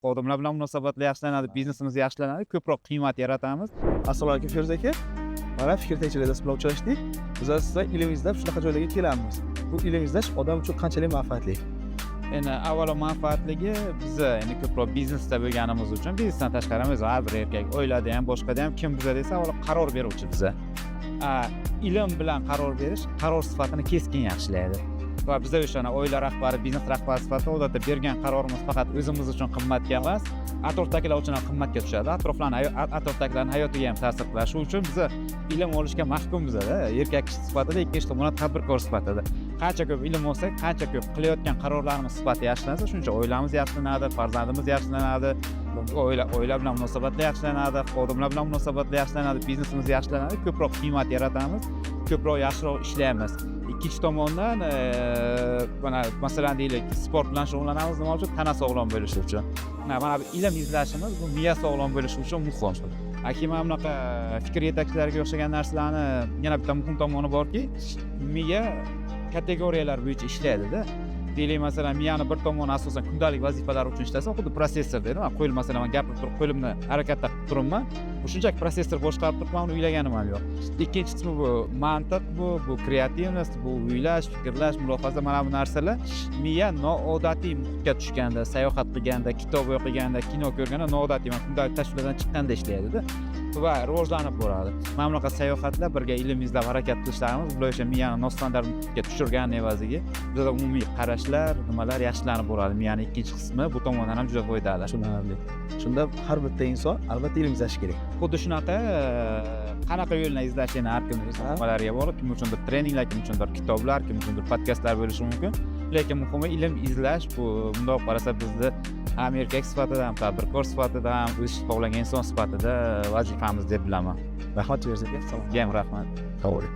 xodimlar bilan munosabatlar yaxshilanadi, biznesimiz yaxshilanadi, ko'proq qiymat yaratamiz. Assalomu alaykum Feruza aka. Mana fikr tekshiruvda siz bilan uchrashdik. Biz sizga ilm izlab shunaqa joylarga kelamiz. Bu ilm izlash odam uchun qanchalik manfaatli? Endi avvalo manfaatligi biz endi ko'proq biznesda bo'lganimiz uchun biznesdan tashqari biz har bir erkak oilada ham boshqada ham kim biza desa avvalo qaror beruvchi biza. Ilm bilan qaror berish qaror sifatini keskin yaxshilaydi. Va biz o'shana oila rahbari, biznes rahbari sifatida odatda bergan qarorimiz faqat o'zimiz uchun qimmatga emas, atrofdagilar uchun ham qimmatga tushadi. Atrofdagilarning hayotiga ham ta'sir qiladi. Shuning uchun biz ilm olishga mahkummiz-da, erkak kishi sifatida, ikkinchi tomondan tadbirkor sifatida. Qancha ko'p ilm olsak, qancha ko'p qilayotgan qarorlarimiz sifati yaxshilansa, shuncha oilamiz yaxshilanadi, farzandimiz yaxshilanadi, oila bilan munosabatlar yaxshilanadi, xodimlar bilan munosabatlar yaxshilanadi, biznesimiz yaxshilanadi, ko'proq qiymat yaratamiz, ko'proq yaxshiroq ishlaymiz. Ikkinchi tomondan mana masalan deylik, sport bilan shug'ullanamiz, nima uchun? Tana sog'lom bo'lishi uchun. Mana bu ilm izlashimiz bu miya sog'lom bo'lishi uchun muhim. Keyin mana bunaqa fikr yetakchilariga o'xshagan narsalarni yana bitta muhim tomoni borki, miya kategoriyalar bo'yicha ishlaydi-da. Deylik, masalan, miyani bir tomoni asosan kundalik vazifalar uchun ishlasa, xuddi prosessor deydi. Qo'yil masalan, men gapirib turib, qo'limni harakatda qilib turibman. Shunchaki prosessor boshqarib turibman, uni o'ylaganim ham yo'q. Ikkinchi qismi bu mantiq, bu kreativnost, bu o'ylash, fikrlash, mulohaza, mana bu narsalar miya noodatiy muhitga tushganda, sayohat qilganda, kitob o'qiganda, kino ko'rganda noodatiy, kundalik tashvishlardan chiqqanda ishlaydi-da. Va rivojlanib boradi. Mana bunaqa sayohatlar birga ilm izlab harakat qilishlarimiz bular o'sha miyani nostandart muhitga tushirgan evaziga bizda umumiy qarashlar, nimalar yaxshilanib boradi. Miyaning ikkinchi qismi bu tomondan ham juda foydali. Tushunarli. Shunda har bitta inson albatta ilm izlashi kerak. Xuddi shunaqa qanaqa yo'lni izlashini har kim o'z nimalariga bog'liq. Kim uchundir treninglar, kim uchundir kitoblar, kim uchundir podkastlar bo'lishi mumkin. Lekin muhimi ilm izlash. Bu bundoq qarasa bizni ham erkak sifatida ham tadbirkor sifatida ham o'sish bog'langan inson sifatida vazifamiz deb bilaman. Rahmat Feruza aka. Sizga ham rahmat. Sog' bo'ling.